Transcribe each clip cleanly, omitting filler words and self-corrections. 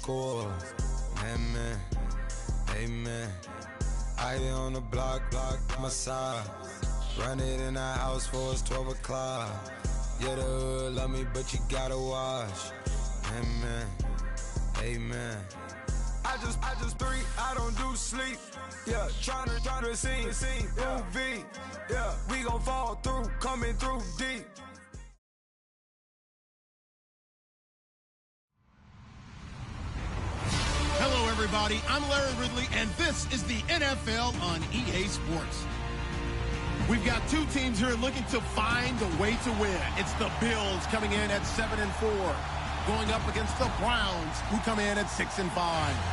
score. Amen, amen. I be on the block, my side. Run it in the house for it's 12 o'clock. Yeah, the hood love me, but you gotta watch. Amen, amen. I just three, I don't do sleep. Yeah, tryna see, UV. Yeah, we gon' fall through, coming through deep. Hello, everybody. I'm Larry Ridley, and this is the NFL on EA Sports. We've got two teams here looking to find a way to win. It's the Bills coming in at 7-4. Going up against the Browns, who come in at 6-5.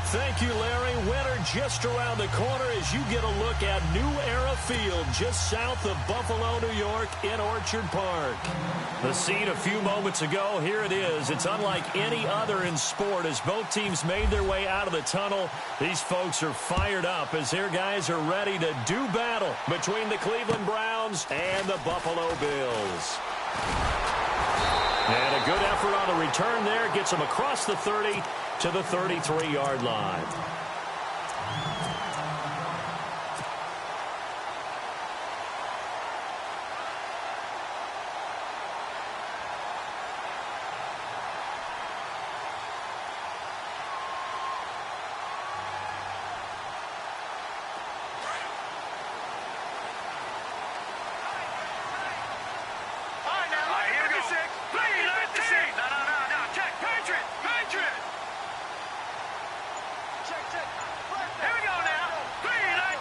Thank you, Larry. Winter just around the corner as you get a look at New Era Field, just south of Buffalo, New York, in Orchard Park. The scene a few moments ago, here it is. It's unlike any other in sport as both teams made their way out of the tunnel. These folks are fired up as their guys are ready to do battle between the Cleveland Browns and the Buffalo Bills. And a good effort on the return there. Gets him across the 30 to the 33-yard line.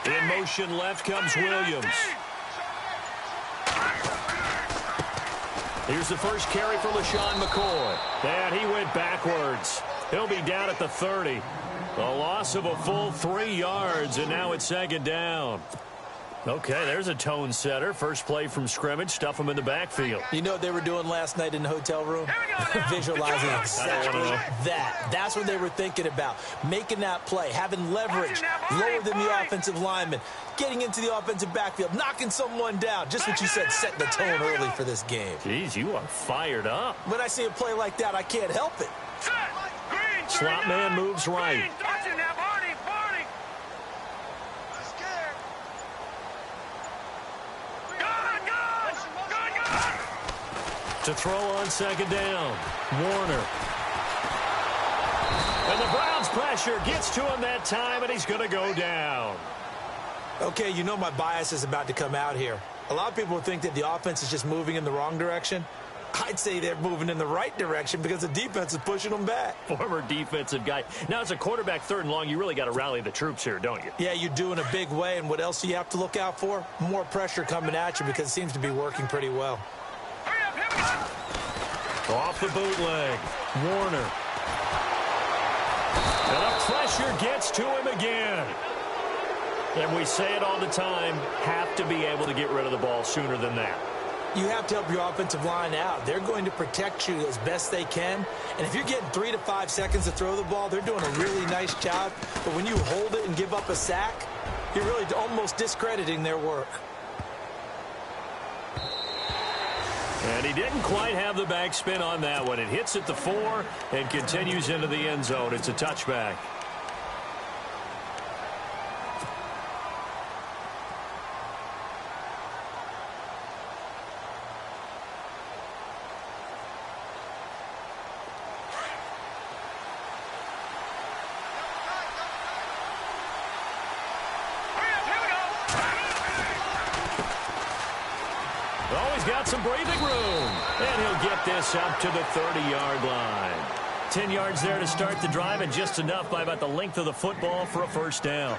In motion left comes Williams. Here's the first carry for LaShawn McCoy. And he went backwards. He'll be down at the 30. A loss of a full 3 yards, and now it's second down. Okay, there's a tone setter. First play from scrimmage. Stuff him in the backfield. You know what they were doing last night in the hotel room? Visualizing exactly that. That's what they were thinking about. Making that play, having leverage, lower than the offensive lineman, getting into the offensive backfield, knocking someone down. Just what you said, setting the tone early for this game. Jeez, you are fired up. When I see a play like that, I can't help it. Slot man moves right. To throw on second down, Warner. And the Browns pressure gets to him that time, and he's going to go down. Okay, you know my bias is about to come out here. A lot of people think that the offense is just moving in the wrong direction. I'd say they're moving in the right direction because the defense is pushing them back. Former defensive guy. Now, as a quarterback, 3rd and long, you really got to rally the troops here, don't you? Yeah, you do in a big way, and what else do you have to look out for? More pressure coming at you because it seems to be working pretty well. Off the bootleg, Warner. And the pressure gets to him again. And we say it all the time, have to be able to get rid of the ball sooner than that. You have to help your offensive line out. They're going to protect you as best they can. And if you're getting 3 to 5 seconds to throw the ball, they're doing a really nice job. But when you hold it and give up a sack, you're really almost discrediting their work. And he didn't quite have the backspin on that one. It hits at the 4 and continues into the end zone. It's a touchback. Got some breathing room, and he'll get this up to the 30-yard line. 10 yards there to start the drive, and just enough by about the length of the football for a first down.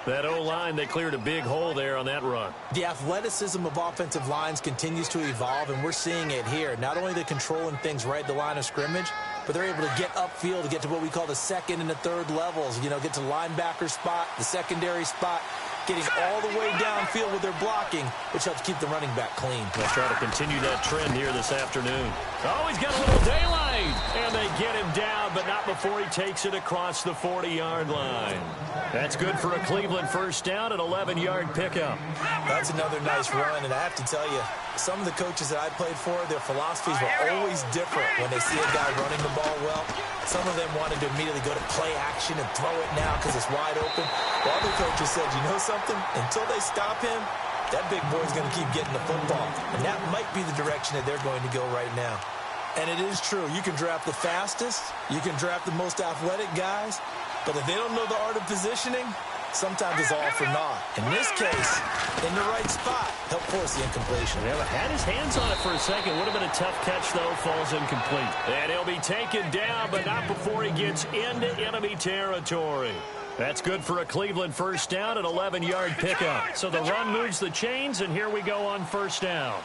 That O-line, they cleared a big hole there on that run. The athleticism of offensive lines continues to evolve, and we're seeing it here. Not only are they controlling things right at the line of scrimmage, but they're able to get upfield to get to what we call the 2nd and the 3rd levels. You know, get to the linebacker spot, the secondary spot, getting all the way downfield with their blocking, which helps keep the running back clean. They'll try to continue that trend here this afternoon. Oh, he's got a little daylight. right. And they get him down, but not before he takes it across the 40-yard line. That's good for a Cleveland first down, an 11-yard pickup. That's another nice run, and I have to tell you, some of the coaches that I played for, their philosophies were always different when they see a guy running the ball well. Some of them wanted to immediately go to play action and throw it now because it's wide open. While other coaches said, you know something? Until they stop him, that big boy's going to keep getting the football. And that might be the direction that they're going to go right now. And it is true. You can draft the fastest. You can draft the most athletic guys. But if they don't know the art of positioning, sometimes it's all for naught. In this case, in the right spot, help force the incompletion. Yeah, had his hands on it for a second. Would have been a tough catch, though. Falls incomplete. And he'll be taken down, but not before he gets into enemy territory. That's good for a Cleveland first down, an 11-yard pickup. So the run moves the chains, and here we go on first down.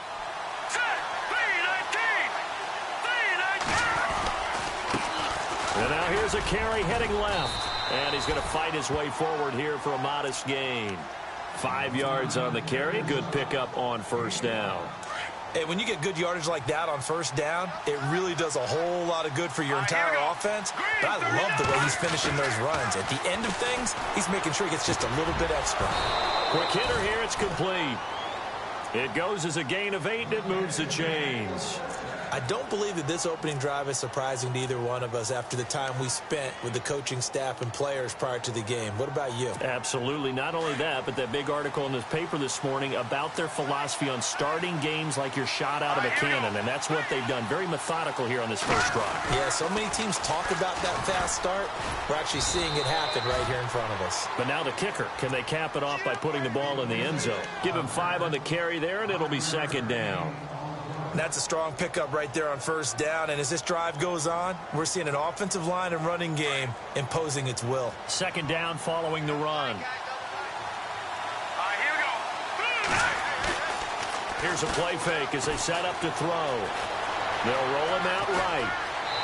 And now here's a carry heading left. And he's going to fight his way forward here for a modest gain. 5 yards on the carry. Good pickup on first down. Hey, when you get good yardage like that on first down, it really does a whole lot of good for your entire offense. But I love the way he's finishing those runs. At the end of things, he's making sure he gets just a little bit extra. Quick hitter here. It's complete. It goes as a gain of 8, and it moves the chains. I don't believe that this opening drive is surprising to either one of us after the time we spent with the coaching staff and players prior to the game. What about you? Absolutely. Not only that, but that big article in the paper this morning about their philosophy on starting games like you're shot out of a cannon, and that's what they've done. Very methodical here on this first drive. Yeah, so many teams talk about that fast start. We're actually seeing it happen right here in front of us. But now the kicker. Can they cap it off by putting the ball in the end zone? Give him 5 on the carry there, and it'll be second down. That's a strong pickup right there on first down. And as this drive goes on, we're seeing an offensive line and running game imposing its will. Second down following the run. Here's a play fake as they set up to throw. They'll roll him out right.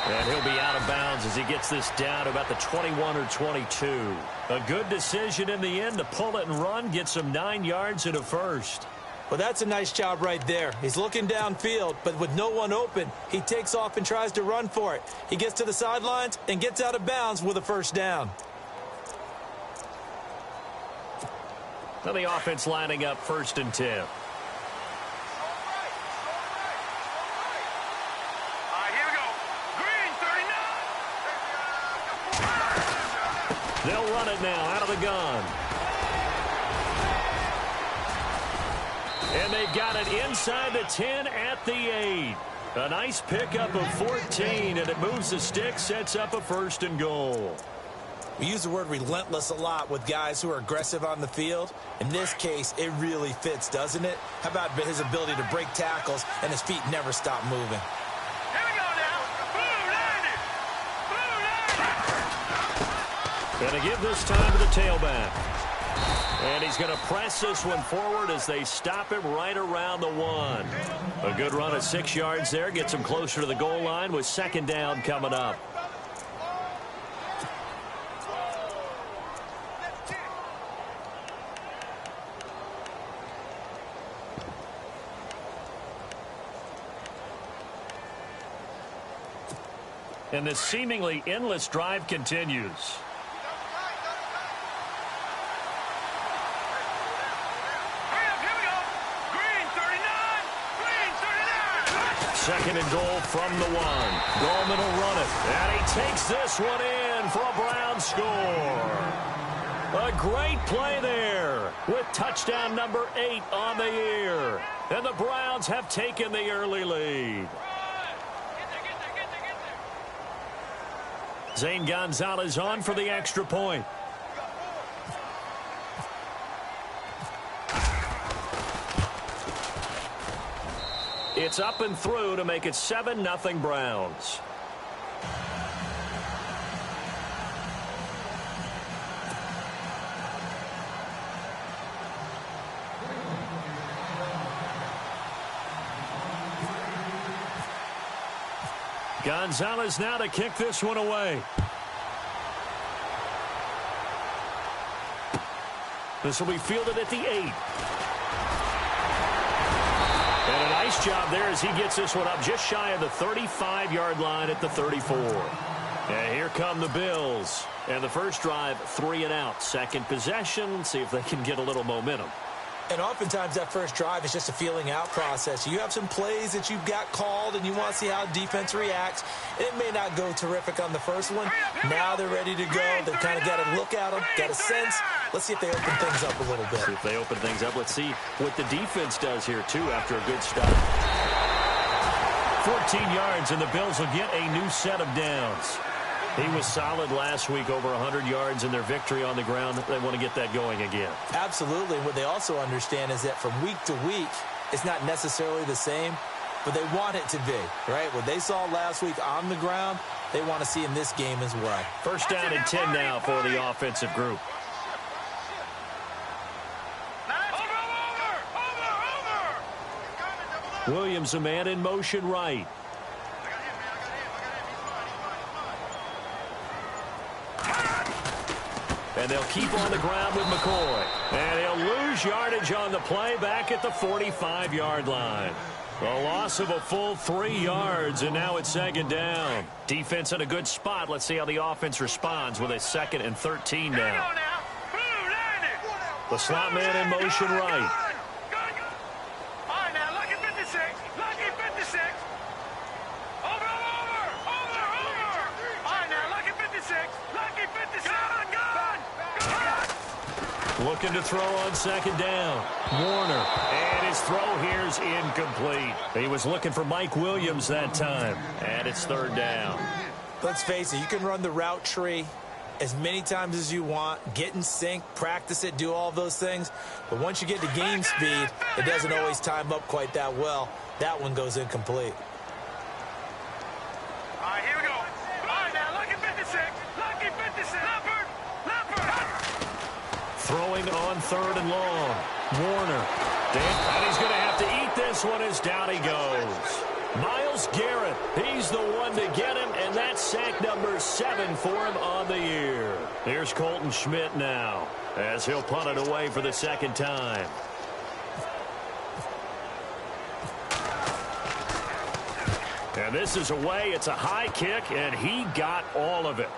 And he'll be out of bounds as he gets this down to about the 21 or 22. A good decision in the end to pull it and run, get some 9 yards and a first. Well, that's a nice job right there. He's looking downfield, but with no one open, he takes off and tries to run for it. He gets to the sidelines and gets out of bounds with a first down. Now the offense lining up 1st and 10. They'll run it now out of the gun. And they've got it inside the 10 at the 8. A nice pickup of 14, and it moves the stick, sets up a 1st and goal. We use the word relentless a lot with guys who are aggressive on the field. In this case, it really fits, doesn't it? How about his ability to break tackles and his feet never stop moving? Going to give this time to the tailback. And he's going to press this one forward as they stop him right around the 1. A good run of 6 yards there. Gets him closer to the goal line with second down coming up. And this seemingly endless drive continues. Second and goal from the 1. Goldman will run it. And he takes this one in for a Brown score. A great play there with touchdown number 8 on the year. And the Browns have taken the early lead. Zane Gonzalez on for the extra point. It's up and through to make it 7-0 Browns. Gonzalez now to kick this one away. This will be fielded at the 8. And a nice job there as he gets this one up just shy of the 35-yard line at the 34. And here come the Bills. And the first drive, 3 and out. Second possession, see if they can get a little momentum. And oftentimes that first drive is just a feeling out process. You have some plays that you've got called and you want to see how defense reacts. It may not go terrific on the first one. Now they're ready to go. They've kind of got a look at them, got a sense. Let's see if they open things up a little bit. See if they open things up. Let's see what the defense does here, too, after a good start. 14 yards, and the Bills will get a new set of downs. He was solid last week, over 100 yards in their victory on the ground. They want to get that going again. Absolutely. What they also understand is that from week to week, it's not necessarily the same, but they want it to be, right? What they saw last week on the ground, they want to see in this game as well. First down and 10 now for the offensive group. Williams, a man in motion right. And they'll keep on the ground with McCoy. And he'll lose yardage on the play back at the 45-yard line. A loss of a full 3 yards, and now it's second down. Defense in a good spot. Let's see how the offense responds with a 2nd and 13 now. The slot man in motion right. Looking to throw on second down. Warner. And his throw here is incomplete. He was looking for Mike Williams that time. And it's third down. Let's face it, you can run the route tree as many times as you want, get in sync, practice it, do all those things. But once you get to game speed, it doesn't always time up quite that well. That one goes incomplete. All right, here we go. All right, now, lucky 56. Lucky 56. Throwing on third and long. Warner. And he's going to have to eat this one as down he goes. Myles Garrett, he's the one to get him, and that's sack number 7 for him on the year. Here's Colton Schmidt now as he'll punt it away for the second time. And this is away. It's a high kick, and he got all of it.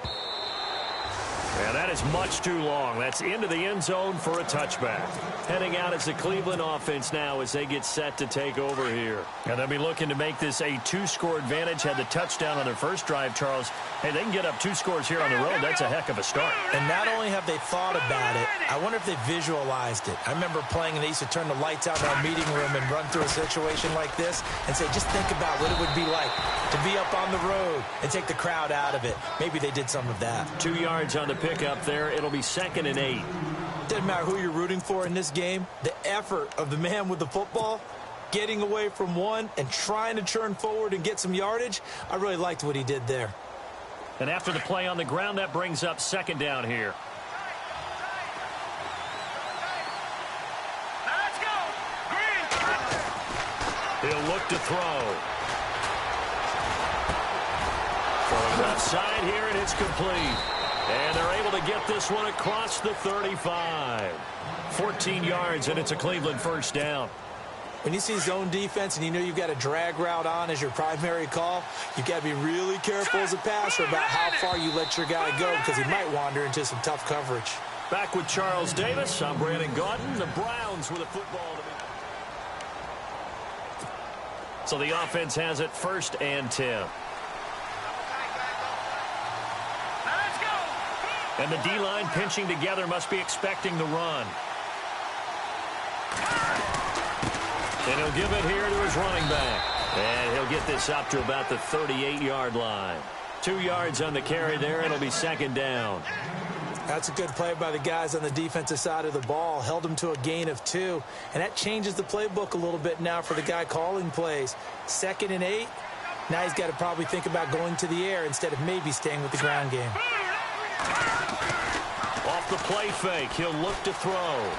And that is much too long. That's into the end zone for a touchback. Heading out as the Cleveland offense now as they get set to take over here. And they'll be looking to make this a 2-score advantage. Had the touchdown on their first drive, Charles. Hey, they can get up 2 scores here on the road. That's a heck of a start. And not only have they thought about it, I wonder if they visualized it. I remember playing and they used to turn the lights out in our meeting room and run through a situation like this and say, just think about what it would be like to be up on the road and take the crowd out of it. Maybe they did some of that. 2 yards on the pickup there. It'll be 2nd and 8. Doesn't matter who you're rooting for in this game. The effort of the man with the football, getting away from one and trying to turn forward and get some yardage, I really liked what he did there. And after the play on the ground, that brings up second down here. Let's go. Green. He'll look to throw. Throwing left side here, and it's complete. And they're able to get this one across the 35. 14 yards, and it's a Cleveland first down. When you see zone defense and you know you've got a drag route on as your primary call, you've got to be really careful as a passer about how far you let your guy go because he might wander into some tough coverage. Back with Charles Davis. I'm Brandon Gaudin. The Browns with a football. So the offense has it 1st and 10. And the D-line pinching together must be expecting the run. And he'll give it here to his running back. And he'll get this up to about the 38-yard line. 2 yards on the carry there. It'll be second down. That's a good play by the guys on the defensive side of the ball. Held him to a gain of 2. And that changes the playbook a little bit now for the guy calling plays. 2nd and 8. Now he's got to probably think about going to the air instead of maybe staying with the ground game. Off the play fake, he'll look to throw.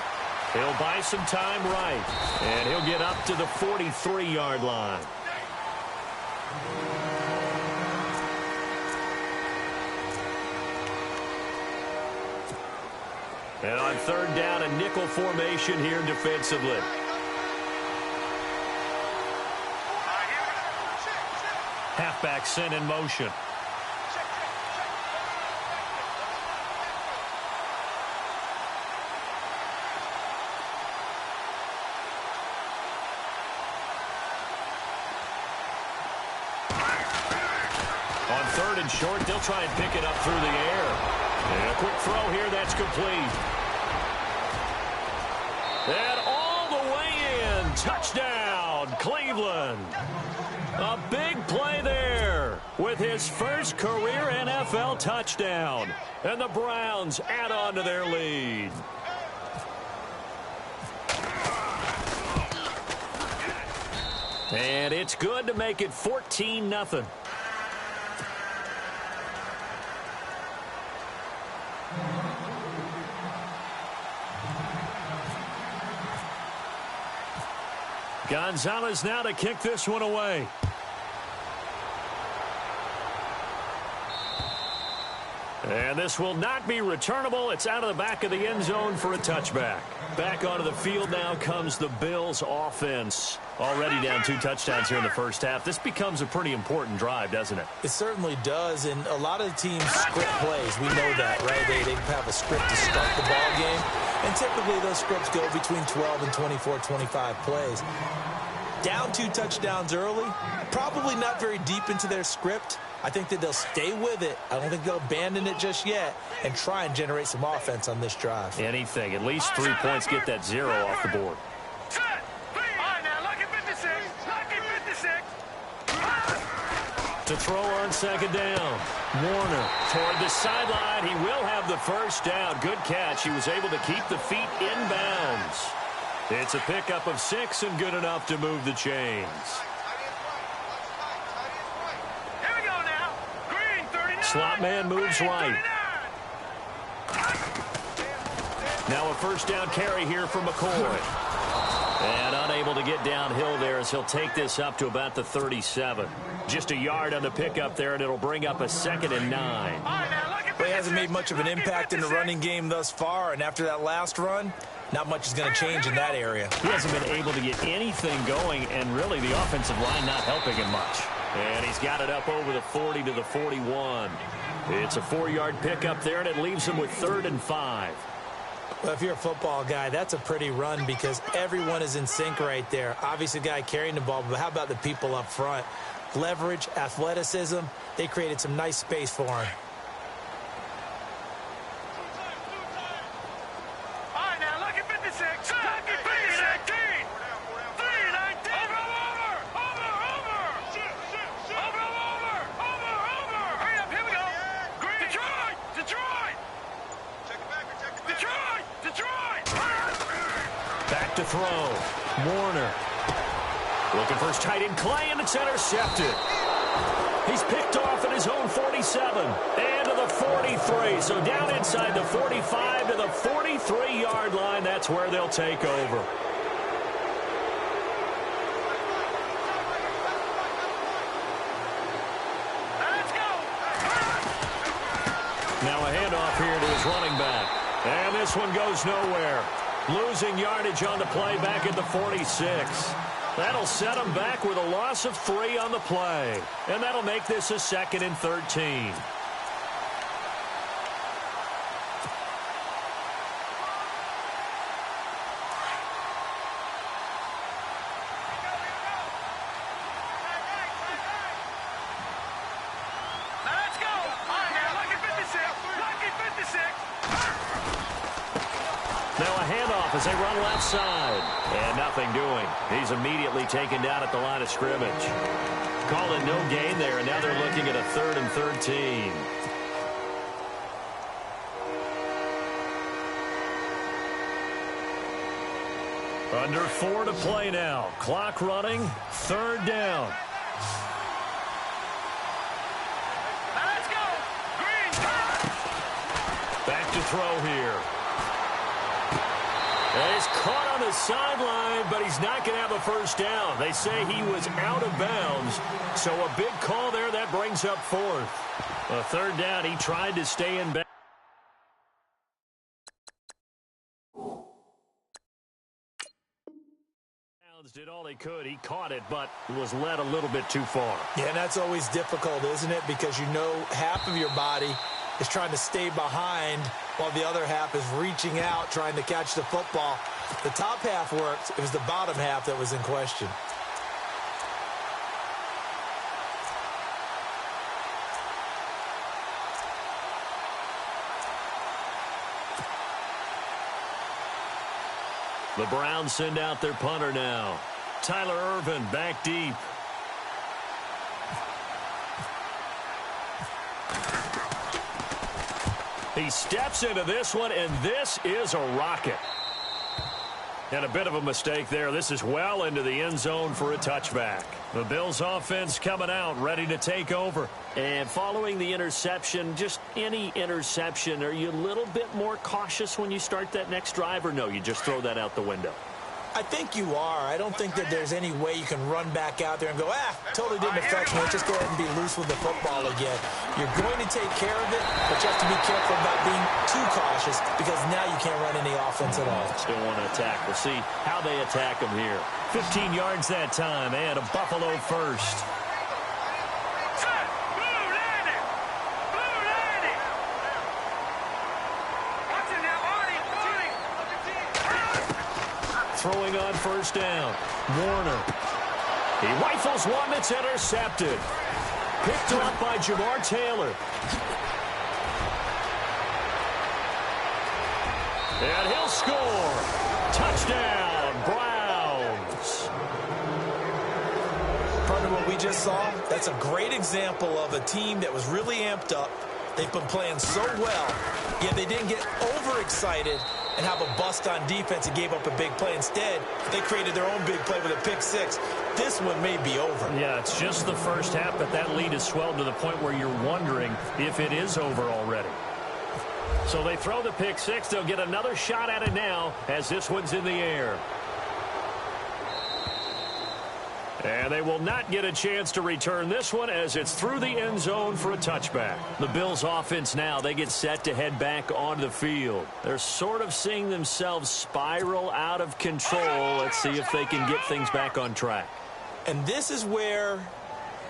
He'll buy some time right. And he'll get up to the 43-yard line. And on third down, a nickel formation here defensively. Halfback sent in motion. On third and short, they'll try and pick it up through the air. And a quick throw here, that's complete. And all the way in, touchdown, Cleveland. A big play there with his first career NFL touchdown. And the Browns add on to their lead. And it's good to make it 14-0. Gonzalez now to kick this one away. And this will not be returnable. It's out of the back of the end zone for a touchback. Back onto the field now comes the Bills offense. Already down 2 touchdowns here in the first half. This becomes a pretty important drive, doesn't it? It certainly does, and a lot of teams script plays. We know that, right? They have a script to start the ball game, and typically those scripts go between 12 and 24, 25 plays. Down 2 touchdowns early, probably not very deep into their script. I think that they'll stay with it. I don't think they'll abandon it just yet and try and generate some offense on this drive. Anything. At least 3 points, get that 0 off the board. To throw on second down. Warner toward the sideline. He will have the first down. Good catch. He was able to keep the feet in bounds. It's a pickup of 6 and good enough to move the chains. Here we go now. Green, 39. Slot man moves right. Now a first down carry here for McCoy. And unable to get downhill there as he'll take this up to about the 37. Just a yard on the pickup there, and it'll bring up a 2nd and 9. Well, he hasn't made much of an impact in the running game thus far, and after that last run, not much is going to change in that area. He hasn't been able to get anything going, and really the offensive line not helping him much. And he's got it up over the 40 to the 41. It's a 4-yard pickup there, and it leaves him with 3rd and 5. Well, if you're a football guy, that's a pretty run because everyone is in sync right there. Obviously, the guy carrying the ball, but how about the people up front? Leverage, athleticism, they created some nice space for him. All right, now look at 56. Look at 56. 3-19. Over. Hurry up, here we go. Green. Detroit. Back to throw. Warner. Looking for his tight end Clay, and it's intercepted. He's picked off at his own 47 and to the 43. So down inside the 45 to the 43-yard line. That's where they'll take over. Let's go. Now a handoff here to his running back. And this one goes nowhere. Losing yardage on the play back at the 46. That'll set him back with a loss of 3 on the play. And that'll make this a 2nd and 13. Let's go. All right, now look at 56. Now a handoff as they run left side. And nothing doing. He's immediately taken down at the line of scrimmage. Calling no gain there, and now they're looking at a 3rd and 13. Under 4 to play now. Clock running. 3rd down. Let's go. Green. Back to throw here. And he's caught on the sideline, but he's not going to have a first down. They say he was out of bounds, so a big call there. That brings up 4th. A 3rd down. He tried to stay in bounds. Did all he could. He caught it, but was led a little bit too far. Yeah, and that's always difficult, isn't it? Because you know half of your body is trying to stay behind while the other half is reaching out, trying to catch the football. The top half worked. It was the bottom half that was in question. The Browns send out their punter now. Tyler Irvin back deep. He steps into this one, and this is a rocket. And a bit of a mistake there. This is well into the end zone for a touchback. The Bills offense coming out, ready to take over. And following the interception, just any interception, are you a little bit more cautious when you start that next drive, or no, you just throw that out the window? I think you are. I don't think that there's any way you can run back out there and go, totally didn't affect me. Just go ahead and be loose with the football again. You're going to take care of it, but you have to be careful about being too cautious because now you can't run any offense at all. Still want to attack. We'll see how they attack him here. 15 yards that time and a Buffalo first. Throwing on first down. Warner. He rifles one that's intercepted. Picked up by Jamar Taylor. And he'll score. Touchdown, Browns. Part of what we just saw, that's a great example of a team that was really amped up. They've been playing so well, yet they didn't get overexcited and have a bust on defense and gave up a big play. Instead, they created their own big play with a pick six. This one may be over. Yeah, it's just the first half, but that lead has swelled to the point where you're wondering if it is over already. So they throw the pick six. They'll get another shot at it now as this one's in the air. And they will not get a chance to return this one as it's through the end zone for a touchback. The Bills offense now, they get set to head back onto the field. They're sort of seeing themselves spiral out of control. Let's see if they can get things back on track. And this is where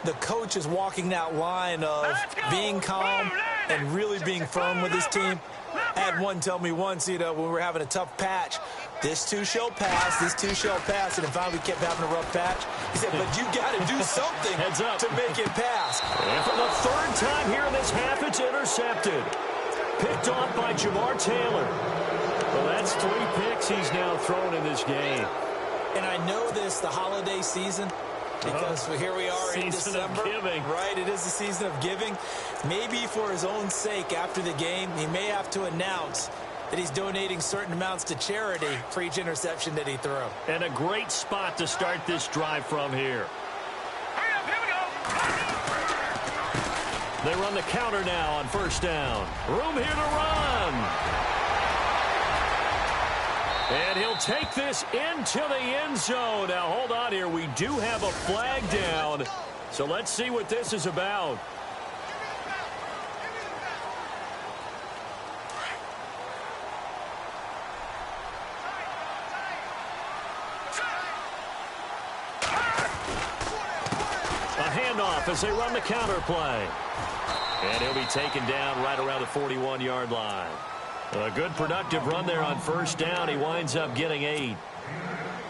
the coach is walking that line of being calm and really being firm with his team. I had one tell me once, when we were having a tough patch, this too shall pass, this too shall pass, and finally we kept having a rough patch. He said, but you got to do something to make it pass. And for the third time here in this half, it's intercepted. Picked off by Jamar Taylor. Well, that's 3 picks he's now thrown in this game. And I know this, the holiday season, because here we are in December. Right, it is the season of giving. Maybe for his own sake after the game, he may have to announce that he's donating certain amounts to charity for each interception that he threw. And a great spot to start this drive from here. Hurry up, here we go. They run the counter now on first down. Room here to run. And he'll take this into the end zone. Now, hold on here. We do have a flag down. So let's see what this is about. A handoff as they run the counter play. And he'll be taken down right around the 41-yard line. A good productive run there on first down. He winds up getting 8.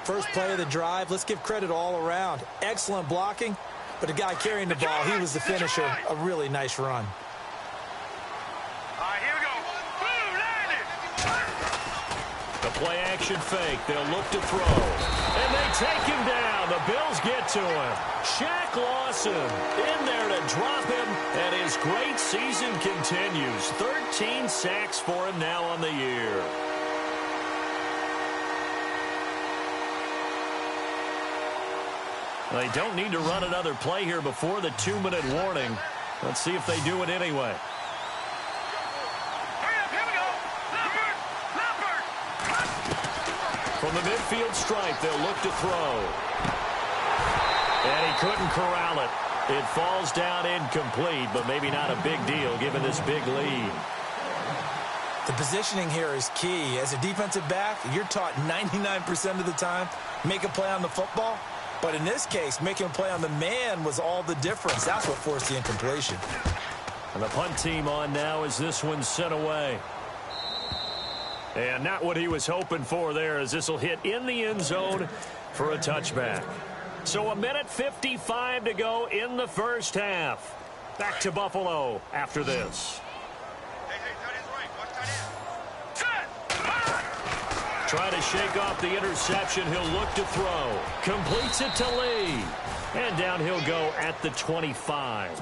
First play of the drive. Let's give credit all around. Excellent blocking, but the guy carrying the ball, he was the finisher. A really nice run. All right, here we go. Boom, landed. The play action fake. They'll look to throw. And they take him down. The Bills get to him. Shaq Lawson in there to drop him. And his great season continues. 13 sacks for him now on the year. They don't need to run another play here before the 2-minute warning. Let's see if they do it anyway. Hurry up, here we go. Leopard. From the midfield stripe, they'll look to throw. And he couldn't corral it. It falls down incomplete, but maybe not a big deal given this big lead. The positioning here is key. As a defensive back, you're taught 99% of the time make a play on the football. But in this case, making a play on the man was all the difference. That's what forced the incompletion. And the punt team on now as this one's sent away. And not what he was hoping for there, as this will hit in the end zone for a touchback. So 1:55 to go in the first half. Back to Buffalo after this. Try to shake off the interception. He'll look to throw. Completes it to Lee. And down he'll go at the 25.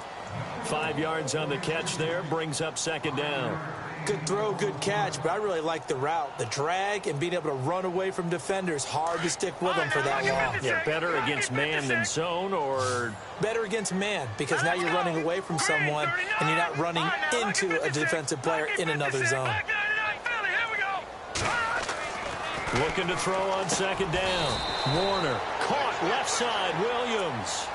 5 yards on the catch there. Brings up second down. Good throw, good catch, but I really like the route. The drag and being able to run away from defenders. Hard to stick with them for that long. Yeah, better against man than zone, or? Better against man, because now you're running away from someone and you're not running into a defensive player in another zone. Looking to throw on second down. Warner caught left side. Williams.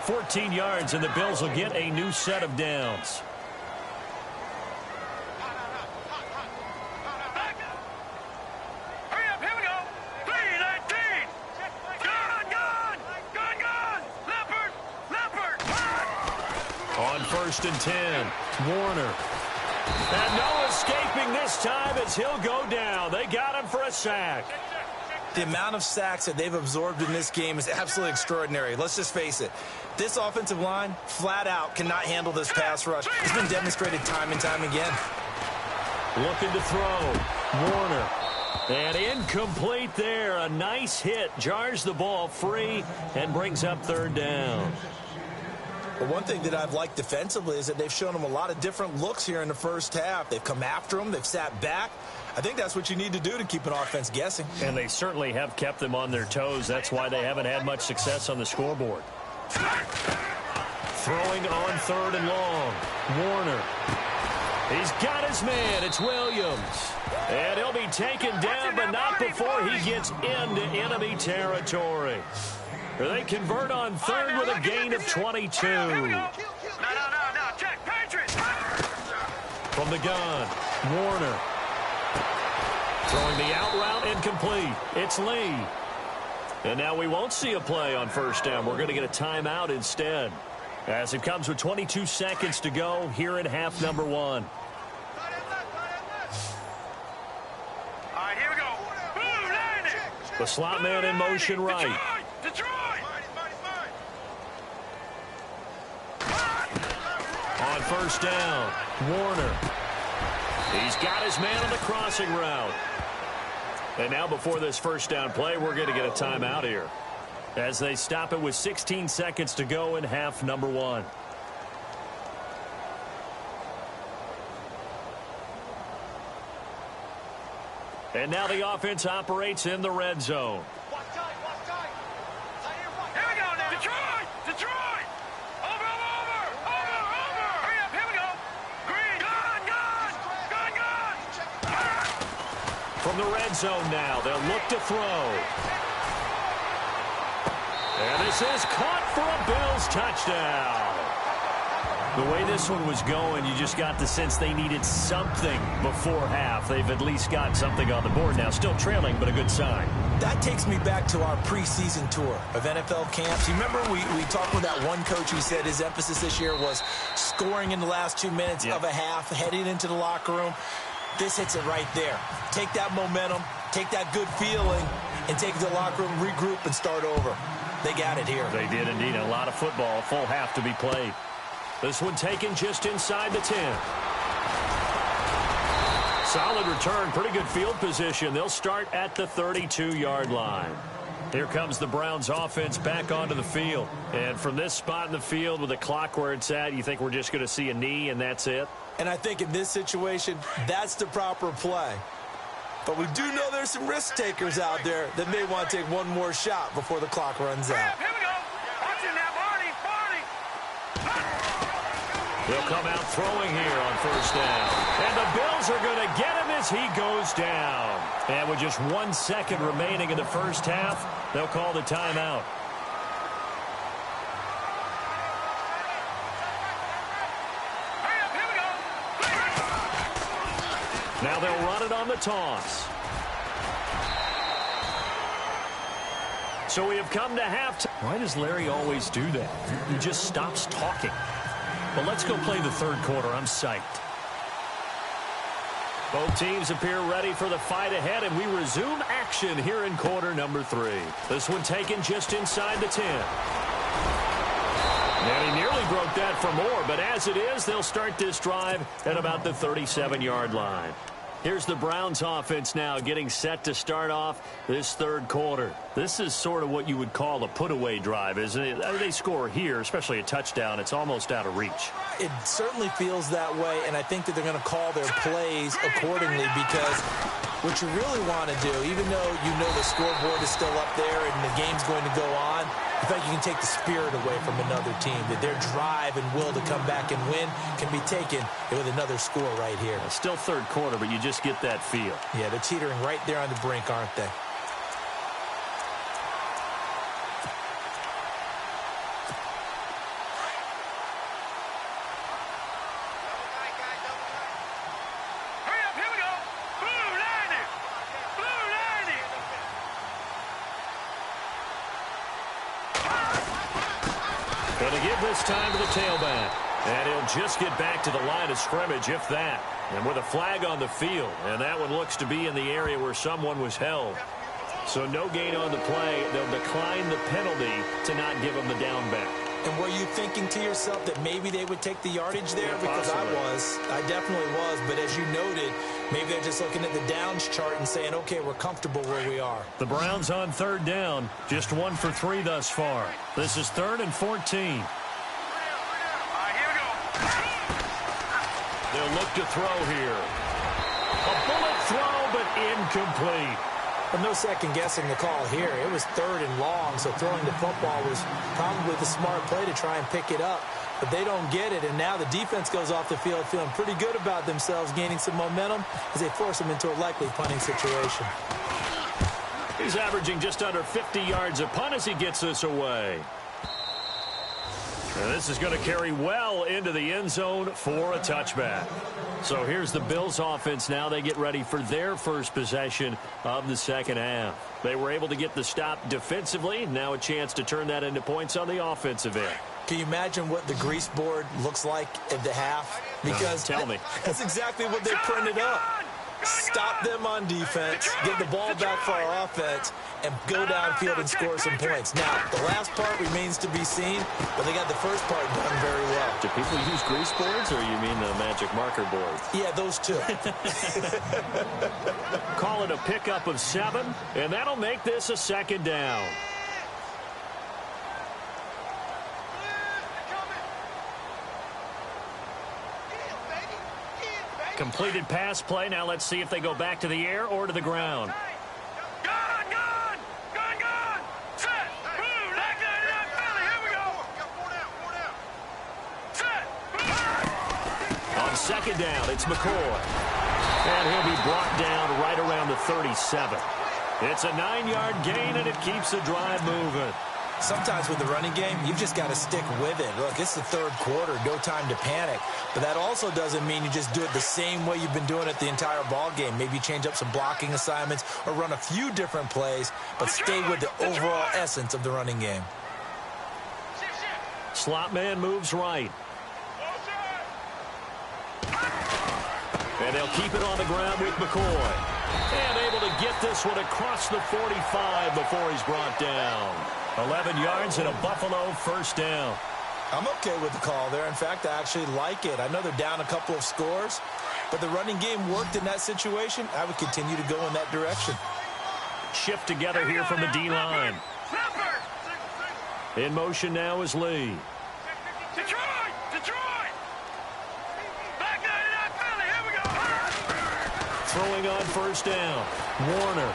14 yards, and the Bills will get a new set of downs. Hurry up, here we go. 3-19. Gone. Leopard. On 1st and 10. Warner. And no escaping this time as he'll go down. They got him for a sack. The amount of sacks that they've absorbed in this game is absolutely extraordinary. Let's just face it. This offensive line, flat out, cannot handle this pass rush. It's been demonstrated time and time again. Looking to throw. Warner. And incomplete there. A nice hit. Jars the ball free and brings up third down. But one thing that I've liked defensively is that they've shown them a lot of different looks here in the first half. They've come after them. They've sat back. I think that's what you need to do to keep an offense guessing. And they certainly have kept them on their toes. That's why they haven't had much success on the scoreboard. Throwing on third and long. Warner. He's got his man. It's Williams. And he'll be taken down, but not before he gets into enemy territory. They convert on third with a gain of 22. No, check, Patriots. From the gun, Warner. Throwing the out route incomplete. It's Lee. And now we won't see a play on first down. We're going to get a timeout instead, as it comes with 22 seconds to go here in half number 1. All right, here we go. Boom, landed. The slot man in motion right. Detroit. On first down, Warner. He's got his man on the crossing route. And now before this first down play, we're going to get a timeout here, as they stop it with 16 seconds to go in half number 1. And now the offense operates in the red zone. Here we go now. Detroit. Over. Hurry up, here we go. Green. Gone. From the red zone now, they'll look to throw. And this is caught for a Bills touchdown. The way this one was going, you just got the sense they needed something before half. They've at least got something on the board now. Still trailing, but a good sign. That takes me back to our preseason tour of NFL camps. You remember we talked with that one coach who said his emphasis this year was scoring in the last 2 minutes of a half, heading into the locker room. This hits it right there. Take that momentum, take that good feeling, and take the locker room, regroup, and start over. They got it here. They did indeed. A lot of football, a full half to be played. This one taken just inside the 10. Solid return, pretty good field position. They'll start at the 32-yard line. Here comes the Browns offense back onto the field. And from this spot in the field with the clock where it's at, you think we're just going to see a knee and that's it? And I think in this situation, that's the proper play. But we do know there's some risk takers out there that may want to take one more shot before the clock runs out. Here we go. Watch it now, Barney. They'll come out throwing here on first down. And the Bills are going to get him as he goes down. And with just 1 second remaining in the first half, they'll call the timeout. Now they'll run it on the toss. So we have come to halftime. Why does Larry always do that? He just stops talking. But let's go play the third quarter. I'm psyched. Both teams appear ready for the fight ahead, and we resume action here in quarter number 3. This one taken just inside the 10. And he nearly broke that for more, but as it is, they'll start this drive at about the 37-yard line. Here's the Browns offense now getting set to start off this third quarter. This is sort of what you would call a put-away drive, isn't it? They score here, especially a touchdown. It's almost out of reach. It certainly feels that way, and I think that they're going to call their plays accordingly because what you really want to do, even though you know the scoreboard is still up there and the game's going to go on, I think you can take the spirit away from another team, that their drive and will to come back and win can be taken with another score right here. Still third quarter, but you just get that feel. Yeah, they're teetering right there on the brink, aren't they? Going to give this time to the tailback. And he'll just get back to the line of scrimmage, if that. And with a flag on the field. And that one looks to be in the area where someone was held. So no gain on the play. They'll decline the penalty to not give him the down back. And were you thinking to yourself that maybe they would take the yardage there? Yeah, because possibly. I definitely was. But as you noted, maybe they're just looking at the downs chart and saying, okay, we're comfortable where we are. The Browns on third down. Just 1 for 3 thus far. This is 3rd and 14. They'll look to throw here. A bullet throw, but incomplete. But no second-guessing the call here. It was 3rd and long, so throwing the football was probably the smart play to try and pick it up. But they don't get it, and now the defense goes off the field feeling pretty good about themselves, gaining some momentum as they force them into a likely punting situation. He's averaging just under 50 yards a punt as he gets this away. And this is going to carry well into the end zone for a touchback. So here's the Bills offense now. They get ready for their first possession of the second half. They were able to get the stop defensively. Now a chance to turn that into points on the offensive end. Can you imagine what the grease board looks like at the half? Because tell me. That's exactly what they printed up. Stop them on defense, get the ball back for our offense, and go downfield and score some points. Now, the last part remains to be seen, but they got the first part done very well. Do people use grease boards, or you mean the magic marker board? Yeah, those two. Call it a pickup of 7, and that'll make this a second down. Completed pass play. Now let's see if they go back to the air or to the ground. Gun! Set! Move! Like that, Philly! Here we go! Set! On second down, it's McCoy. And he'll be brought down right around the 37. It's a 9-yard gain, and it keeps the drive moving. Sometimes with the running game, you've just got to stick with it. Look, it's the third quarter, no time to panic. But that also doesn't mean you just do it the same way you've been doing it the entire ball game. Maybe change up some blocking assignments or run a few different plays, but stay with the overall essence of the running game. Slot man moves right. And they'll keep it on the ground with McCoy. And able to get this one across the 45 before he's brought down. 11 yards and a Buffalo first down. I'm okay with the call there. In fact, I actually like it. I know they're down a couple of scores, but the running game worked in that situation. I would continue to go in that direction. Shift together here from the D-line. In motion now is Lee. Detroit! Back there, Philly! Here we go! Throwing on first down. Warner.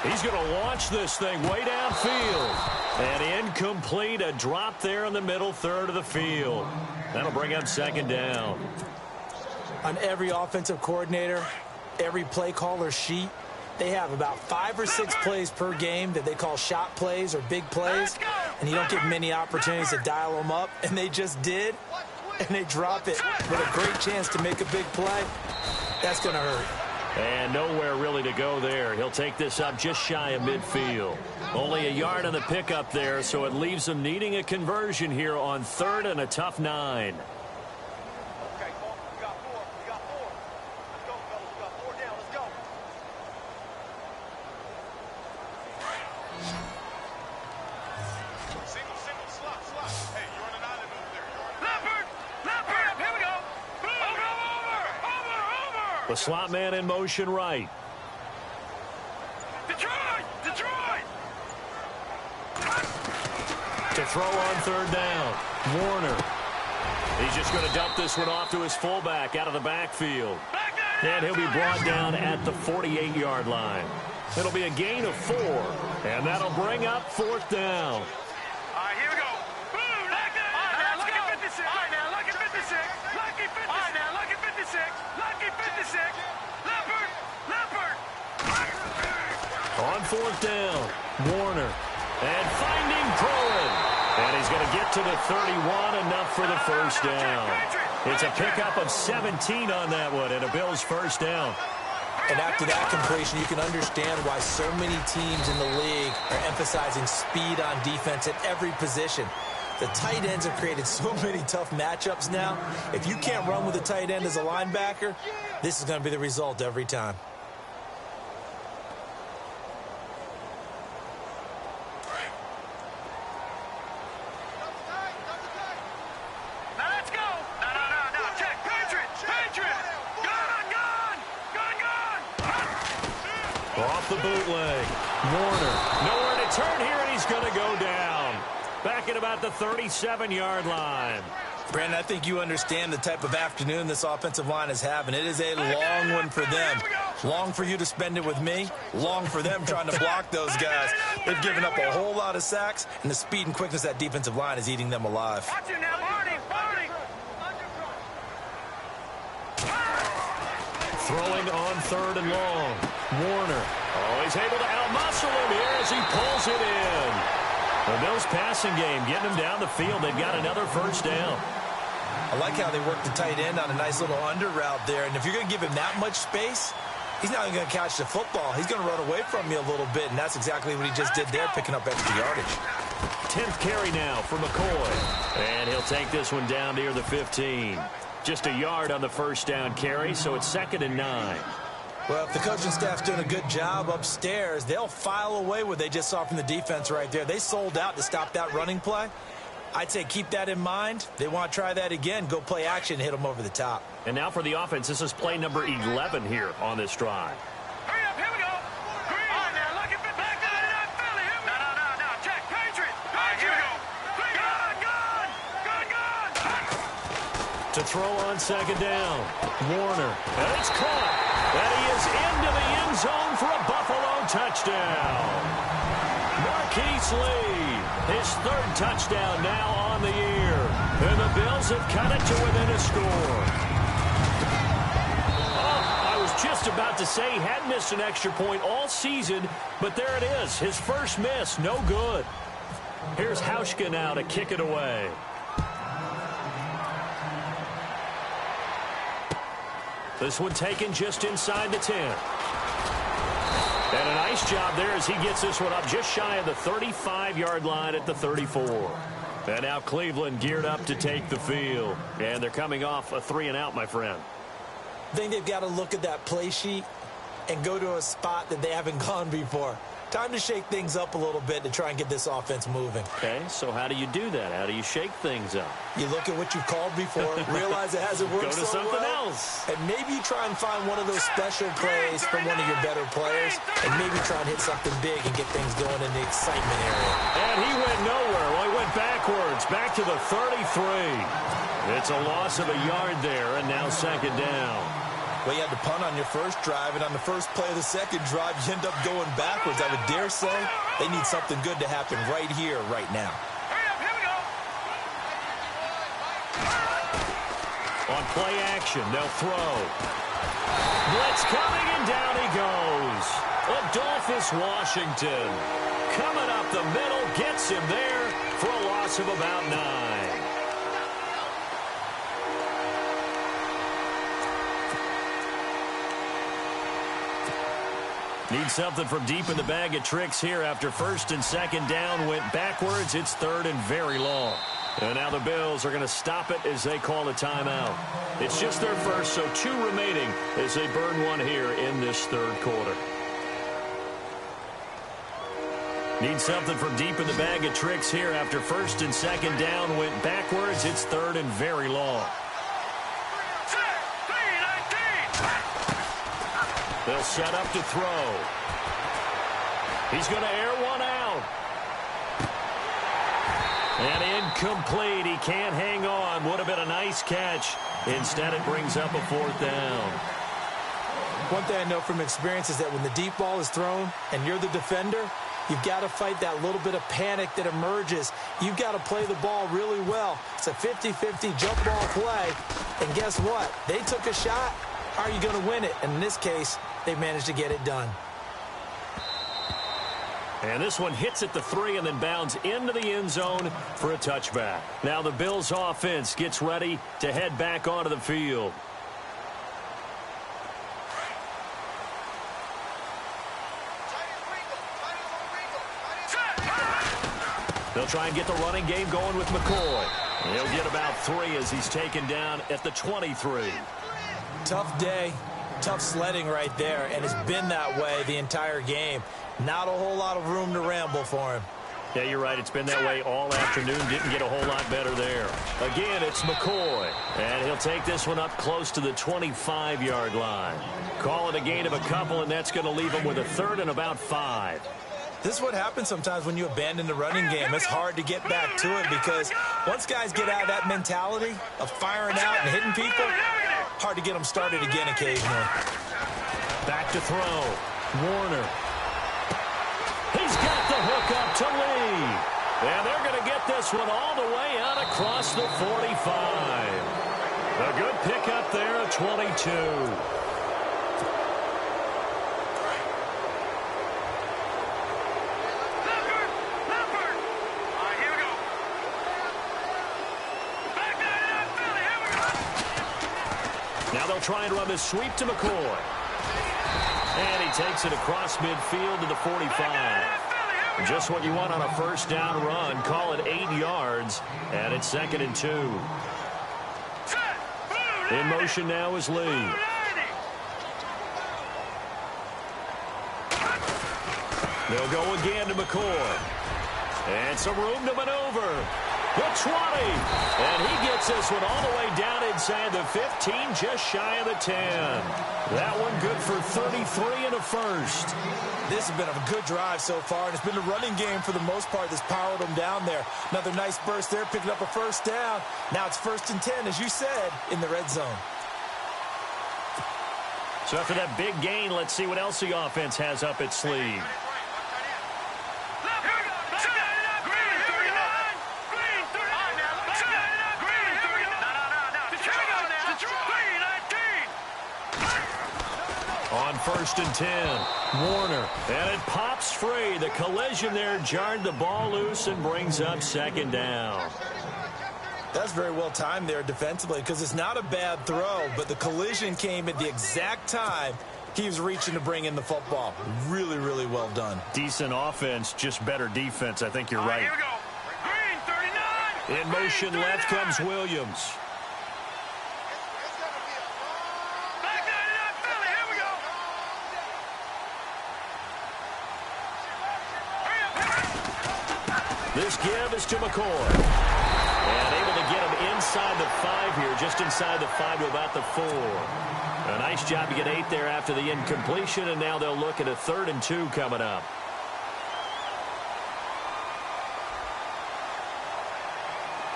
He's going to launch this thing way downfield. And incomplete. A drop there in the middle third of the field. That'll bring up second down. On every offensive coordinator, every play caller sheet, they have about 5 or 6 plays per game that they call shot plays or big plays. And you don't get many opportunities to dial them up. And they just did. And they drop it with a great chance to make a big play. That's going to hurt. And nowhere really to go there. He'll take this up just shy of midfield. Only a yard on the pickup there, so it leaves them needing a conversion here on 3rd and a tough 9. The slot man in motion right. Detroit! Detroit! To throw on 3rd down. Warner. He's just going to dump this one off to his fullback out of the backfield. And he'll be brought down at the 48-yard line. It'll be a gain of 4. And that'll bring up 4th down. All right, here we go. Boom! Lucky 56. All right, now, lucky 56. Lucky 56. All right, now, lucky 56. Lucky 56. Leopard! Leopard! On 4th down, Warner. And finding Cohen. And he's going to get to the 31, enough for the first down. It's a pickup of 17 on that one, and a Bills first down. And after that completion, you can understand why so many teams in the league are emphasizing speed on defense at every position. The tight ends have created so many tough matchups now. If you can't run with a tight end as a linebacker, this is going to be the result every time. Now let's go! No. Check! Patriots! Patriots! Gone! Off the bootleg. Warner. Nowhere to turn here, and he's going to go down. Back at about the 37-yard line. Brandon, I think you understand the type of afternoon this offensive line is having. It is a long one for them. Long for you to spend it with me. Long for them trying to block those guys. They've given up a whole lot of sacks, and the speed and quickness of that defensive line is eating them alive. Watch it now, Barney! Throwing on 3rd and long. Warner. Oh, he's able to outmuscle him here as he pulls it in. The Bills passing game getting them down the field. They've got another first down. I like how they work the tight end on a nice little under route there. And if you're going to give him that much space, he's not even going to catch the football. He's going to run away from you a little bit, and that's exactly what he just did there, picking up extra yardage. 10th carry now for McCoy. And he'll take this one down near the 15. Just a yard on the first down carry, so it's 2nd and 9. Well, if the coaching staff's doing a good job upstairs, they'll file away what they just saw from the defense right there. They sold out to stop that running play. I'd say keep that in mind. They want to try that again. Go play action, hit them over the top. And now for the offense, this is play number 11 here on this drive. Hurry up, here we go! Green! All right, now, look at it back there in Philly. No. Check, Patriots! All right, here we go. Gone! To throw on 2nd down. Warner. And it's caught. And he is into the end zone for a Buffalo touchdown. Marquise Lee, his 3rd touchdown now on the year. And the Bills have cut it to within a score. Oh, I was just about to say he hadn't missed an extra point all season, but there it is. His first miss, no good. Here's Hauschka now to kick it away. This one taken just inside the 10. And a nice job there as he gets this one up just shy of the 35-yard line at the 34. And now Cleveland geared up to take the field. And they're coming off a 3-and-out, my friend. I think they've got to look at that play sheet and go to a spot that they haven't gone before. Time to shake things up a little bit to try and get this offense moving. Okay, so how do you do that? How do you shake things up? You look at what you've called before, realize it hasn't worked Go to so something well, else. and maybe try and find one of those special plays from one of your better players, and maybe try and hit something big and get things going in the excitement area. And he went nowhere. Well, he went backwards, back to the 33. It's a loss of a yard there, and now 2nd down. Well, you had to punt on your first drive, and on the first play of the second drive, you end up going backwards. I would dare say they need something good to happen right here, right now. Hurry up, here we go! On play action, they'll throw. Blitz coming, and down he goes. Adolphus Washington coming up the middle, gets him there for a loss of about 9. Need something from deep in the bag of tricks here after first and second down went backwards. It's third and very long. And now the Bills are going to stop it as they call a timeout. It's just their first, so 2 remaining as they burn one here in this third quarter. Need something from deep in the bag of tricks here after first and second down went backwards. It's third and very long. They'll set up to throw. He's going to air one out. And incomplete. He can't hang on. Would have been a nice catch. Instead, it brings up a 4th down. One thing I know from experience is that when the deep ball is thrown and you're the defender, you've got to fight that little bit of panic that emerges. You've got to play the ball really well. It's a 50-50 jump ball play. And guess what? They took a shot. How are you going to win it? And in this case, they managed to get it done. And this one hits at the 3 and then bounds into the end zone for a touchback. Now the Bills offense gets ready to head back onto the field. They'll try and get the running game going with McCoy. He'll get about 3 as he's taken down at the 23. Tough day, tough sledding right there, and it's been that way the entire game. Not a whole lot of room to ramble for him. Yeah, you're right. It's been that way all afternoon. Didn't get a whole lot better there. Again, it's McCoy, and he'll take this one up close to the 25-yard line. Call it a gain of a couple, and that's going to leave him with a 3rd and about 5. This is what happens sometimes when you abandon the running game. It's hard to get back to it because once guys get out of that mentality of firing out and hitting people, hard to get them started again occasionally. Back to throw. Warner. He's got the hook up to Lee. And they're going to get this one all the way out across the 45. A good pickup there at 22. Now they'll try and run this sweep to McCoy. And he takes it across midfield to the 45. Just what you want on a first down run. Call it 8 yards. And it's 2nd and 2. In motion now is Lee. They'll go again to McCoy. And some room to maneuver. The 20, and he gets this one all the way down inside the 15, just shy of the 10. That one good for 33 and a first. This has been a good drive so far, and it's been the running game for the most part that's powered them down there. Another nice burst there, picking up a first down. Now it's 1st and 10, as you said, in the red zone. So after that big gain, let's see what else the offense has up its sleeve. On 1st and 10, Warner, and it pops free. The collision there jarred the ball loose and brings up 2nd down. That's very well timed there defensively because it's not a bad throw, but the collision came at the exact time he was reaching to bring in the football. Really, really well done. Decent offense, just better defense. I think you're right. Here we go. Green, 39. In motion, Green, left 39. comes Williams. This give is to McCoy. And able to get him inside the 5 here, just inside the 5 to about the 4. A nice job to get 8 there after the incompletion, and now they'll look at a 3rd and 2 coming up.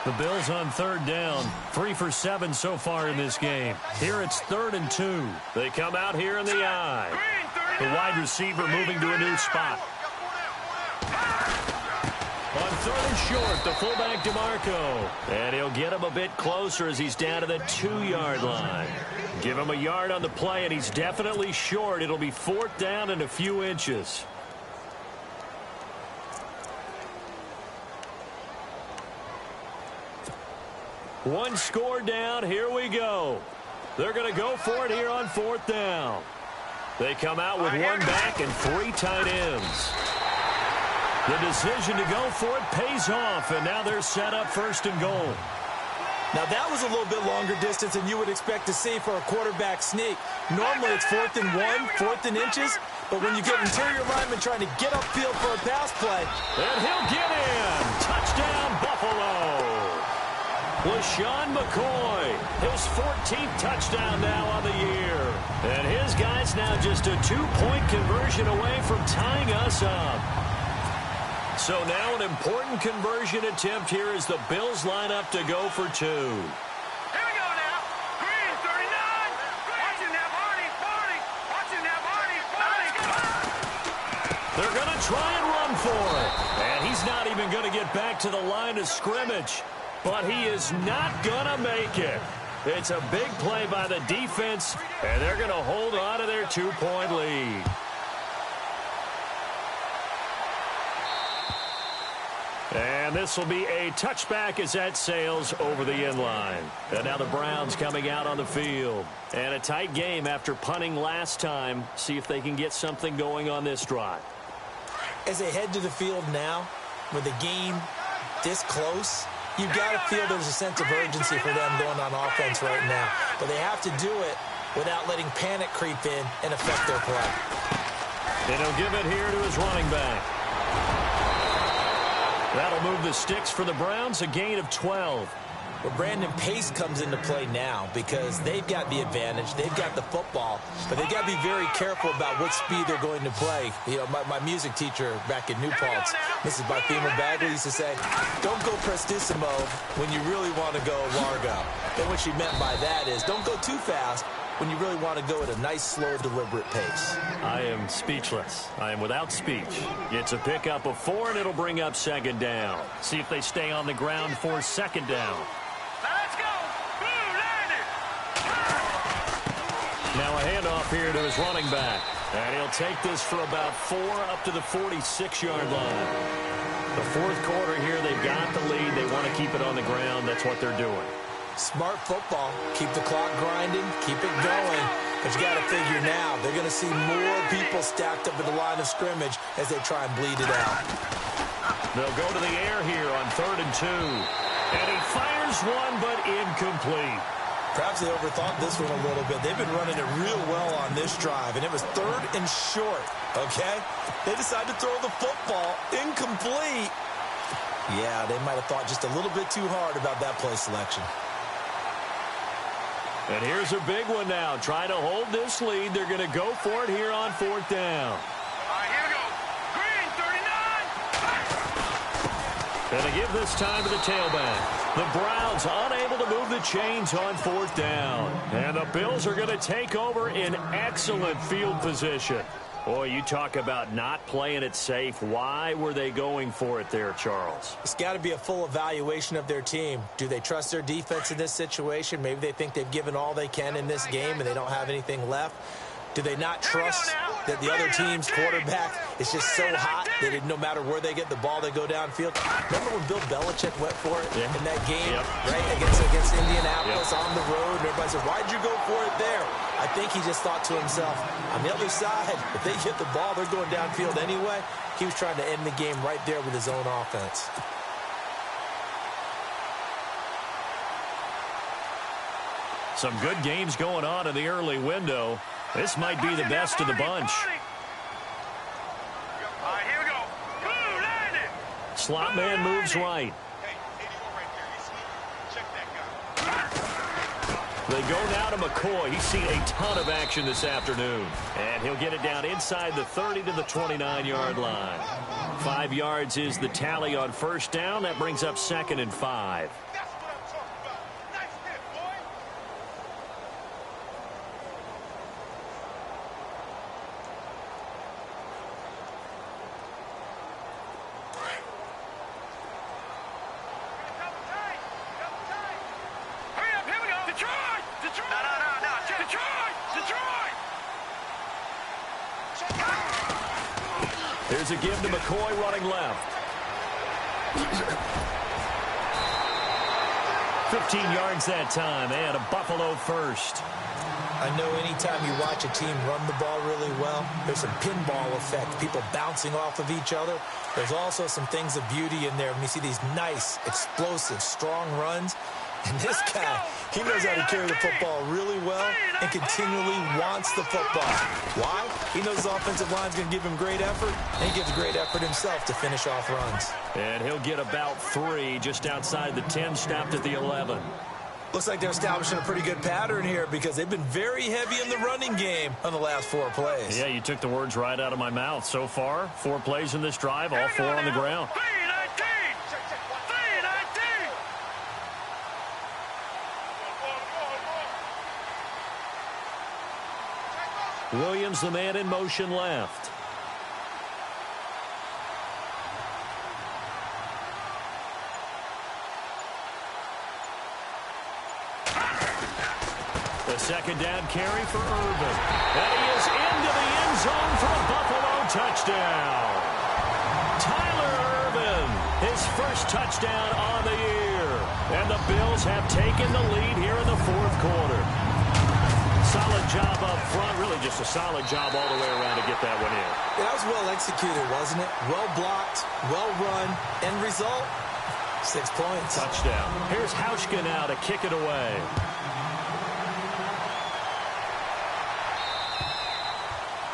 The Bills on 3rd down, 3 for 7 so far in this game. Here it's 3rd and 2. They come out here in the I. The wide receiver moving to a new spot. On 3rd and short, the fullback DeMarco. And he'll get him a bit closer as he's down to the 2-yard line. Give him a yard on the play, and he's definitely short. It'll be 4th down and a few inches. One score down. Here we go. They're going to go for it here on 4th down. They come out with one back and 3 tight ends. The decision to go for it pays off, and now they're set up 1st and goal. Now, that was a little bit longer distance than you would expect to see for a quarterback sneak. Normally, it's 4th and 1, 4th and inches, but when you get interior linemen trying to get upfield for a pass play. And he'll get in. Touchdown, Buffalo. LaShawn McCoy, his 14th touchdown now on the year. And his guy's now just a 2-point conversion away from tying us up. So now an important conversion attempt here as the Bills line up to go for 2. Here we go now. Green, 39. Watching that, Barney. Watching that, Barney. They're going to try and run for it. And he's not even going to get back to the line of scrimmage. But he is not going to make it. It's a big play by the defense, and they're going to hold on to their 2-point lead. And this will be a touchback as that sails over the end line. And now the Browns coming out on the field. And a tight game after punting last time. See if they can get something going on this drive. As they head to the field now, with the game this close, you've got to feel there's a sense of urgency for them going on offense right now. But they have to do it without letting panic creep in and affect their play. And he'll give it here to his running back. That'll move the sticks for the Browns, a gain of 12. Well, Brandon, pace comes into play now because they've got the advantage. They've got the football, but they've got to be very careful about what speed they're going to play. You know, my music teacher back in New Paltz, Mrs. Bifema Bagley, used to say, don't go prestissimo when you really want to go largo. And what she meant by that is don't go too fast when you really want to go at a nice, slow, deliberate pace. I am speechless. I am without speech. It's a pickup of 4, and it'll bring up 2nd down. See if they stay on the ground for 2nd down. Let's go. Boom, landed. Now a handoff here to his running back. And he'll take this for about 4 up to the 46-yard line. The 4th quarter here, they've got the lead. They want to keep it on the ground. That's what they're doing. Smart football. Keep the clock grinding. Keep it going. But you got to figure now, they're going to see more people stacked up at the line of scrimmage as they try and bleed it out. They'll go to the air here on 3rd and 2. And he fires one, but incomplete. Perhaps they overthought this one a little bit. They've been running it real well on this drive, and it was 3rd and short, okay? They decided to throw the football incomplete. Yeah, they might have thought just a little bit too hard about that play selection. And here's a big one now. Trying to hold this lead. They're going to go for it here on 4th down. All right, here we go. Green, 39. And they give this time to the tailback. The Browns unable to move the chains on 4th down. And the Bills are going to take over in excellent field position. Boy, you talk about not playing it safe. Why were they going for it there, Charles? It's got to be a full evaluation of their team. Do they trust their defense in this situation? Maybe they think they've given all they can in this game and they don't have anything left. Do they not trust that the other team's quarterback is just so hot that no matter where they get the ball, they go downfield? Remember when Bill Belichick went for it in that game, right, against Indianapolis on the road? And everybody said, why'd you go for it there? I think he just thought to himself, on the other side, if they get the ball, they're going downfield anyway. He was trying to end the game right there with his own offense. Some good games going on in the early window. This might be the best of the bunch. All right, here we go. Boom, landed. Slot man moves right. They go now to McCoy. He's seen a ton of action this afternoon. And he'll get it down inside the 30 to the 29-yard line. 5 yards is the tally on 1st down. That brings up 2nd and 5. Here's a give to McCoy running left. 15 yards that time, and a Buffalo first. I know anytime you watch a team run the ball really well, there's some pinball effect, people bouncing off of each other. There's also some things of beauty in there when you see these nice, explosive, strong runs. And this guy, he knows how to carry the football really well and continually wants the football. Why? He knows the offensive line's going to give him great effort, and he gives great effort himself to finish off runs. And he'll get about 3 just outside the 10, stopped at the 11. Looks like they're establishing a pretty good pattern here because they've been very heavy in the running game on the last 4 plays. Yeah, you took the words right out of my mouth. So far, 4 plays in this drive, all 4 on the ground. Williams, the man in motion left. The second down carry for Irvin. And he is into the end zone for a Buffalo touchdown. Tyler Irvin, his first touchdown on the year. And the Bills have taken the lead here in the 4th quarter. Solid job up front, really just a solid job all the way around to get that one in. That was well executed, wasn't it? Well blocked, well run, end result, 6 points. Touchdown. Here's Hauschka now to kick it away.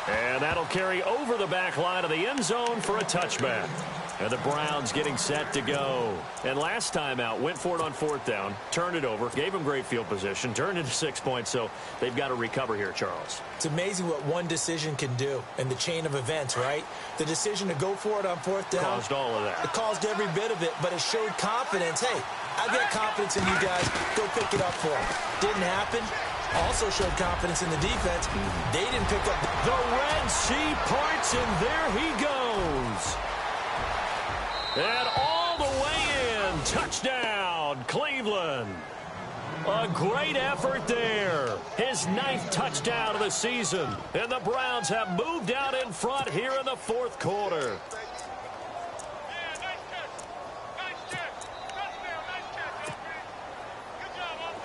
And that'll carry over the back line of the end zone for a touchback. And the Browns getting set to go. And last time out, went for it on 4th down, turned it over, gave them great field position, turned into 6 points, so they've got to recover here, Charles. It's amazing what one decision can do in the chain of events, right? The decision to go for it on 4th down. Caused all of that. It caused every bit of it, but it showed confidence. Hey, I've got confidence in you guys. Go pick it up for them. Didn't happen. Also showed confidence in the defense. They didn't pick up. The Red Sea parts, and there he goes. And all the way in. Touchdown, Cleveland. A great effort there. His 9th touchdown of the season. And the Browns have moved out in front here in the 4th quarter.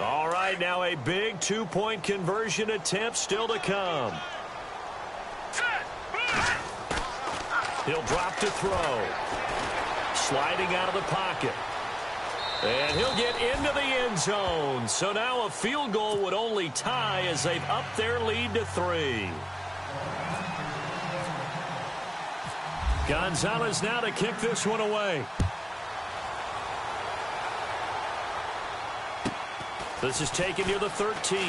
All right, now a big 2-point conversion attempt still to come. He'll drop to throw. Sliding out of the pocket. And he'll get into the end zone. So now a field goal would only tie as they've upped their lead to 3. Gonzalez now to kick this one away. This is taken near the 13.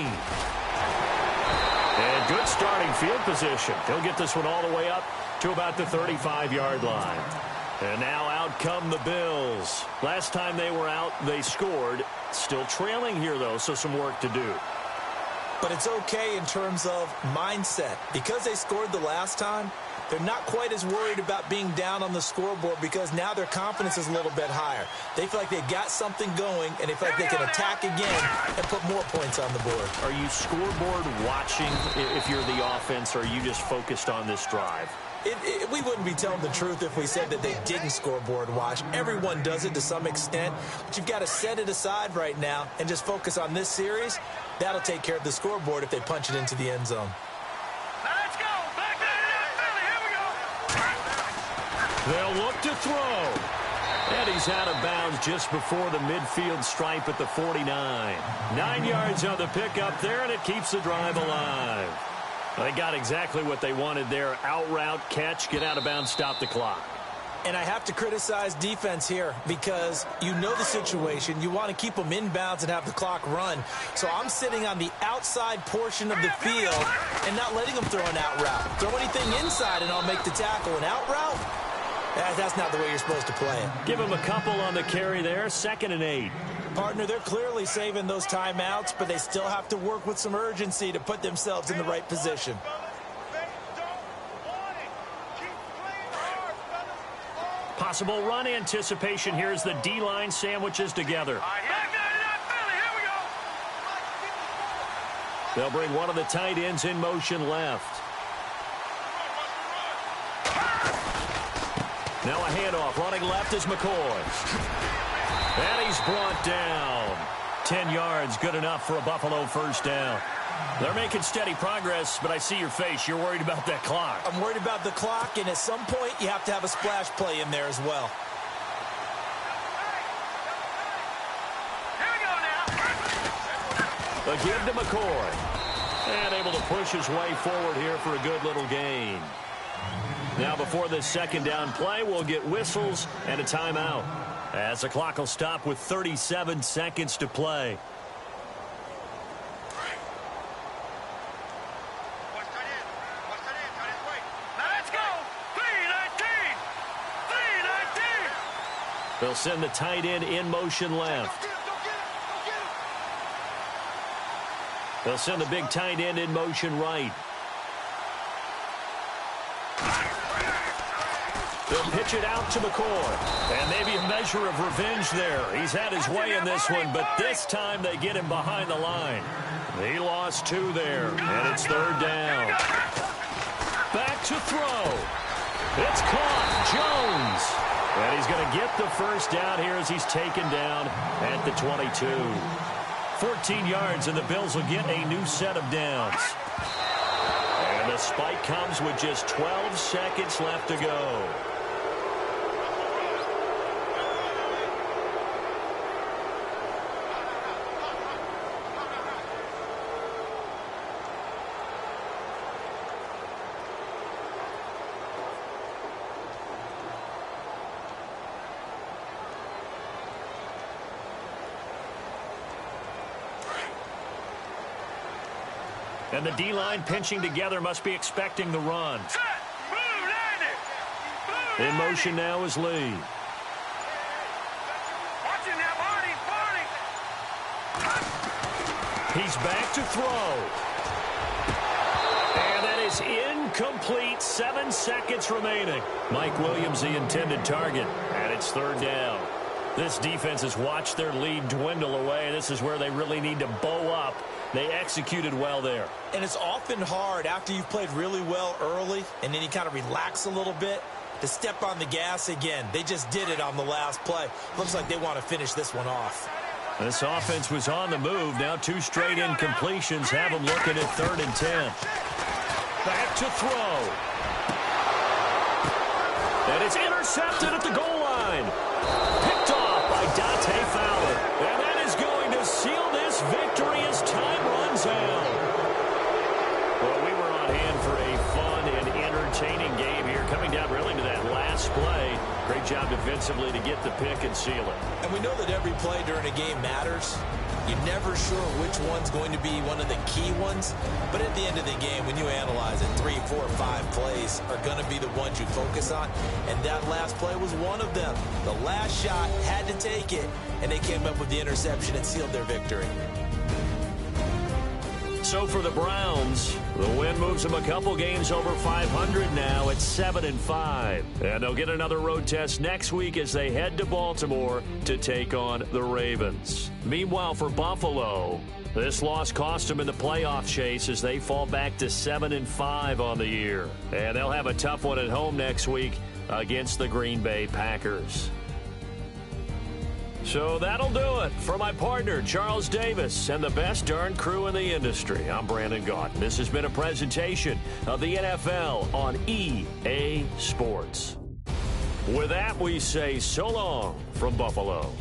And good starting field position. He'll get this one all the way up to about the 35-yard line. And now out come the Bills. Last time they were out, they scored. Still trailing here, though, so some work to do. But it's okay in terms of mindset. Because they scored the last time, they're not quite as worried about being down on the scoreboard because now their confidence is a little bit higher. They feel like they've got something going, and they feel like they can attack again and put more points on the board. Are you scoreboard watching if you're the offense, or are you just focused on this drive? We wouldn't be telling the truth if we said that they didn't scoreboard watch. Everyone does it to some extent, but you've got to set it aside right now and just focus on this series. That'll take care of the scoreboard if they punch it into the end zone. Let's go. Back to Philly. Here we go. They'll look to throw. And he's out of bounds just before the midfield stripe at the 49. 9 yards on the pickup there, and it keeps the drive alive. They got exactly what they wanted there. Out route, catch, get out of bounds, stop the clock. And I have to criticize defense here because you know the situation. You want to keep them in bounds and have the clock run. So I'm sitting on the outside portion of the field and not letting them throw an out route. Throw anything inside and I'll make the tackle. An out route? That's not the way you're supposed to play it. Give him a couple on the carry there. 2nd and 8. Partner, they're clearly saving those timeouts, but they still have to work with some urgency to put themselves in the right position. Possible run anticipation here as the D-line sandwiches together. They'll bring one of the tight ends in motion left. Now a handoff. Running left is McCoy. And he's brought down. 10 yards, good enough for a Buffalo first down. They're making steady progress, but I see your face. You're worried about that clock. I'm worried about the clock, and at some point, you have to have a splash play in there as well. Here we go now. A give to McCoy. And able to push his way forward here for a good little gain. Now before this second down play, we'll get whistles and a timeout, as the clock will stop with 37 seconds to play. Let's go. 319. 319. They'll send the tight end in motion left. They'll send the big tight end in motion right. They'll pitch it out to McCoy. And maybe a measure of revenge there. He's had his way in this one, but this time they get him behind the line. He lost 2 there, and it's third down. Back to throw. It's caught. Jones. And he's going to get the first down here as he's taken down at the 22. 14 yards, and the Bills will get a new set of downs. And the spike comes with just 12 seconds left to go. And the D-line pinching together, must be expecting the run. Set. Move, landed. Move, In motion now is Lee. Watching now, Barney. He's back to throw. And that is incomplete. 7 seconds remaining. Mike Williams, the intended target. And it's third down. This defense has watched their lead dwindle away. This is where they really need to bow up. They executed well there. And it's often hard after you've played really well early and then you kind of relax a little bit to step on the gas again. They just did it on the last play. Looks like they want to finish this one off. This offense was on the move. Now 2 straight incompletions have them looking at 3rd and 10. Back to throw. And it's intercepted at the goal line. Picked off by Dante Fowler. And that is going to seal this victory as time runs out. Well, we were on hand for a fun and entertaining game here, coming down really to that last play. Great job defensively to get the pick and seal it. And we know that every play during a game matters. You're never sure which one's going to be one of the key ones. But at the end of the game, when you analyze it, 3, 4, 5 plays are going to be the ones you focus on. And that last play was one of them. The last shot had to take it, and they came up with the interception and sealed their victory. So for the Browns, the win moves them a couple games over 500 now at 7-5. And they'll get another road test next week as they head to Baltimore to take on the Ravens. Meanwhile, for Buffalo, this loss cost them in the playoff chase as they fall back to 7-5 on the year. And they'll have a tough one at home next week against the Green Bay Packers. So that'll do it. For my partner, Charles Davis, and the best darn crew in the industry, I'm Brandon Gaunt. This has been a presentation of the NFL on EA Sports. With that, we say so long from Buffalo.